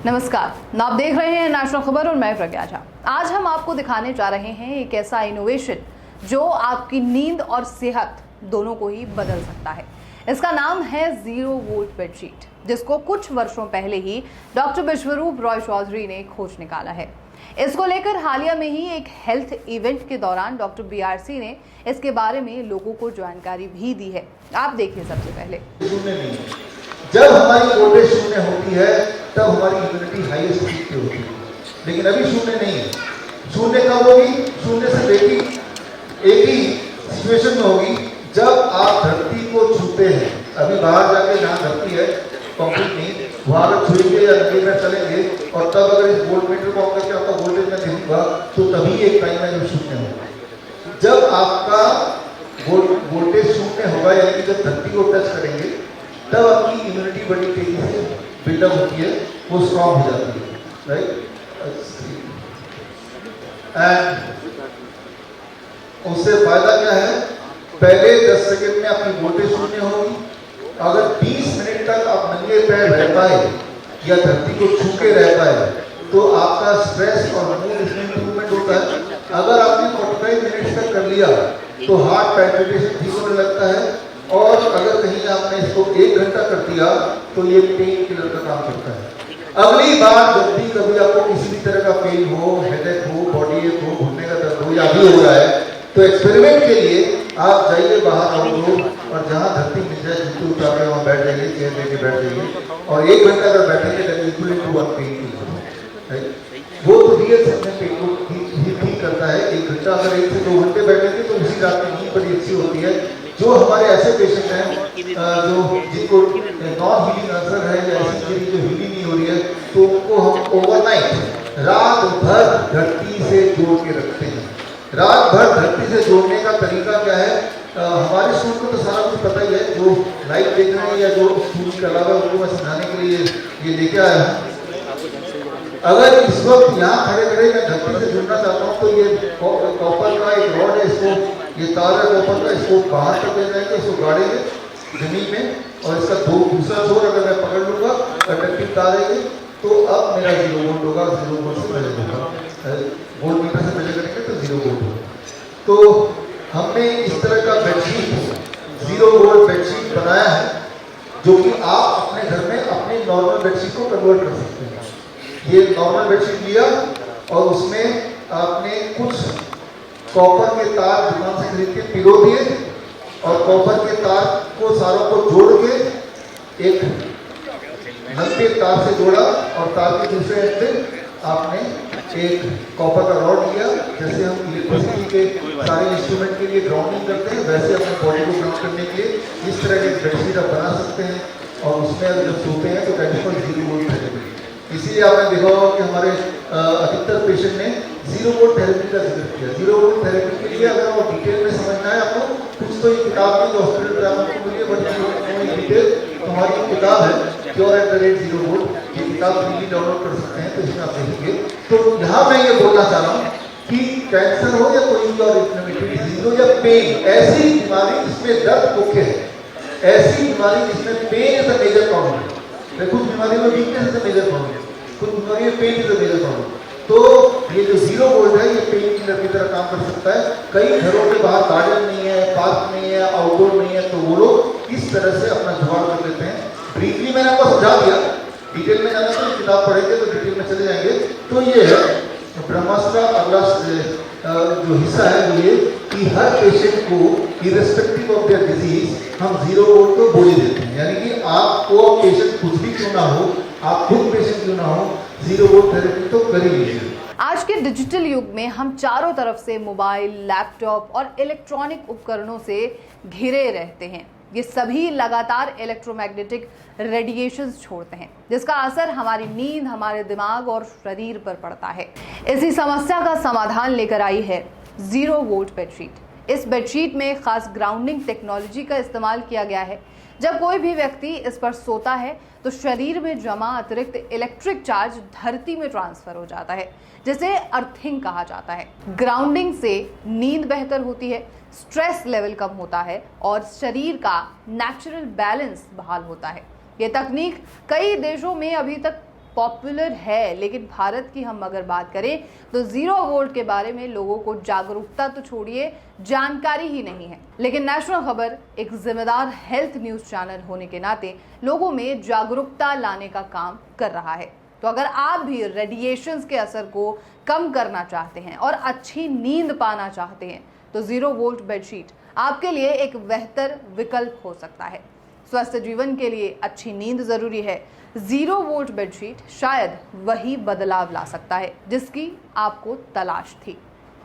नमस्कार, आप देख रहे हैं नेशनल खबर और मैं प्रज्ञा झा। आज हम आपको दिखाने जा रहे हैं एक ऐसा इनोवेशन जो आपकी नींद और सेहत दोनों को ही बदल सकता है। इसका नाम है जीरो वोल्ट बेडशीट, जिसको कुछ वर्षों पहले ही डॉक्टर विश्वरूप रॉय चौधरी ने खोज निकाला है। इसको लेकर हालिया में ही एक हेल्थ इवेंट के दौरान डॉक्टर बीआरसी ने इसके बारे में लोगों को जानकारी भी दी है। आप देखिए सबसे पहले। जब हमारी वोल्टेज शून्य होती है तब हमारी इम्यूनिटी हाईएस्ट पीक पे होती है, लेकिन अभी शून्य नहीं है। शून्य कब होगी? शून्य सिर्फ एक ही सिचुएशन में होगी, जब आप धरती को छूते हैं। अभी बाहर जाके जहाँ धरती है कंक्रीट नहीं, वहाँ अगर छुएंगे या नदी में चलेंगे और तब अगर इस वोल्ट मीटर को ऑन करके आपका वोल्टेज में देखूंगा तो तभी एक टाइम है जब शून्य होगा। जब आपका वोल्टेज शून्य होगा, यानी कि जब धरती को टच करेंगे तब आपकी इम्यूनिटी बड़ी तेजी से बिल्डअप होती है, वो स्ट्रॉन्ग हो जाती है, राइट। एंड उससे फायदा क्या है? पहले 10 सेकंड में आपकी वोल्टेज शून्य होगी। अगर 20 मिनट तक आप नंगे पैर रह पाए या धरती को छू के रह पाए तो आपका स्ट्रेस और मूड इसमें इंप्रूवमेंट होता है। अगर आपने 45 मिनट तक कर लिया तो हार्ट पैल्पिटेशन ठीक होने लगता है, और अगर कहीं आपने इसको 1 घंटा कर दिया तो ये पेन किलर का काम करता है। अगली बार जब भी कभी आपको किसी भी तरह का पेन हो, हेडेक हो, बॉडी एक हो, घुटने का दर्द हो या अभी हो रहा है, तो एक्सपेरिमेंट के लिए आप जाइए बाहर आउटडोर और जहाँ धरती मिल जाए जूते उतार के वहाँ बैठ जाइए, चेयर लेके बैठ जाइए और 1 घंटा अगर बैठेंगे तो इक्वल टू 1 पेन किलर। वो तो रियल सेंस में पेन को ठीक करता है। 1 घंटा अगर 1 से 2 घंटे बैठेंगे तो उसी रात में नींद बड़ी अच्छी होती है। जो हमारे ऐसे पेशेंट हैं जो जिनको नॉन हीलिंग अल्सर है या ऐसी चीज जो हीलिंग नहीं हो रही है, तो उनको हम ओवरनाइट रात भर धरती से जोड़ के रखते हैं। रात भर धरती से जोड़ने का तरीका क्या है? हमारे स्कूल को तो सारा कुछ पता ही है, जो लाइव देख रहे हैं या जो स्कूल के अलावा उनको मैं समझाने के लिए ये लेके आया हूँ। अगर इस वक्त यहाँ खड़े खड़े मैं धरती से जुड़ना चाहता हूँ तो ये कॉपर का एक रॉड है, इसको ये तार है कॉपर का, इसको बाहर तक ले जाएंगे, इसको गाड़ेंगे जमीन में और इसका दूसरा छोर अगर मैं पकड़ लूंगा कंडक्टिव तार है तो अब मेरा 0 वोल्ट होगा। 0 वोल्ट से मेजर होगा, वोल्ट मीटर से मेजर करेंगे तो 0 वोल्ट होगा। तो हमने इस तरह का बेडशीट 0 वोल्ट बेडशीट बनाया है, जो कि आप अपने घर में अपने नॉर्मल बेडशीट को कन्वर्ट कर सकते हैं। ये नॉर्मल बेडशीट लिया और उसमें आपने कुछ कॉपर के तार दुकान से खरीद के पिरो दिए और कॉपर के तार को सारों को जोड़ के एक लंबे तार से जोड़ा और तार के दूसरे एंड पे आपने एक कॉपर का रॉड लिया। जैसे हम इलेक्ट्रिसिटी के सारे इंस्ट्रूमेंट के लिए ग्राउंडिंग करते हैं, वैसे अपने बॉडी को ग्राउंड करने के लिए इस तरह के बेडशीट आप बना सकते हैं और उसमें अगर जब सोते हैं तो 0 वोल्ट थेरेपी। इसीलिए आपने देखा होगा कि हमारे अधिकतर पेशेंट ने 0 वोल्ट थेरेपी का जिक्र किया। 0 वोल्ट थेरेपी के लिए अगर वो डिटेल में समझना है आपको, कुछ तो ये किताब में जो हॉस्पिटल ड्रामा को मिली है, बट डिटेल तो हमारी किताब है cure at the rate 0 volt, ये किताब फ्रीली डाउनलोड कर सकते हैं, तो इसमें आप देखेंगे। तो यहाँ मैं ये बोलना चाह रहा हूँ कि कैंसर हो या कोई और इन्फ्लेमेटरी डिजीज हो या पेन, ऐसी बीमारी जिसमें दर्द मुख्य है, ऐसी बीमारी जिसमें pain is the major problem. कुछ बीमारी में weakness is the major problem, कुछ बीमारी में pain is the major problem. तो ये जो 0 वोल्ट है ये पेन किलर की तरह काम कर सकता है। कई घरों के बाहर गार्डन नहीं है, पार्क नहीं है, आउटडोर नहीं है, तो वो लोग इस तरह से अपना जुगाड़ कर लेते हैं। ब्रीफली मैंने आपको समझा दिया, डिटेल में जाना तो किताब पढ़ेंगे तो डिटेल में चले जाएंगे। तो ये है ब्रह्मास्त्र का अगला जो हिस्सा है वो ये कि हर पेशेंट को इरेस्पेक्टिव ऑफ देयर डिजीज हम 0 वोल्ट को गोली देते हैं। यानी कि आपको पेशेंट कुछ भी क्यों ना हो, आप खुद पेशेंट क्यों ना हो, 0 वोल्ट थेरेपी तो कर ही लीजिए। आज के डिजिटल युग में हम चारों तरफ से मोबाइल, लैपटॉप और इलेक्ट्रॉनिक उपकरणों से घिरे रहते हैं। ये सभी लगातार इलेक्ट्रोमैग्नेटिक रेडिएशंस छोड़ते हैं, जिसका असर हमारी नींद, हमारे दिमाग और शरीर पर पड़ता है। इसी समस्या का समाधान लेकर आई है 0 वोल्ट बेडशीट। इस बेडशीट में खास ग्राउंडिंग टेक्नोलॉजी का इस्तेमाल किया गया है। जब कोई भी व्यक्ति इस पर सोता है तो शरीर में जमा अतिरिक्त इलेक्ट्रिक चार्ज धरती में ट्रांसफर हो जाता है, जिसे अर्थिंग कहा जाता है। ग्राउंडिंग से नींद बेहतर होती है, स्ट्रेस लेवल कम होता है और शरीर का नेचुरल बैलेंस बहाल होता है। ये तकनीक कई देशों में अभी तक पॉपुलर है, लेकिन भारत की हम अगर बात करें तो 0 वोल्ट के बारे में लोगों को जागरूकता तो छोड़िए, जानकारी ही नहीं है। लेकिन नेशनल खबर एक जिम्मेदार हेल्थ न्यूज चैनल होने के नाते लोगों में जागरूकता लाने का काम कर रहा है। तो अगर आप भी रेडिएशंस के असर को कम करना चाहते हैं और अच्छी नींद पाना चाहते हैं तो 0 वोल्ट बेडशीट आपके लिए एक बेहतर विकल्प हो सकता है। स्वस्थ जीवन के लिए अच्छी नींद जरूरी है। 0 वोल्ट बेडशीट शायद वही बदलाव ला सकता है जिसकी आपको तलाश थी।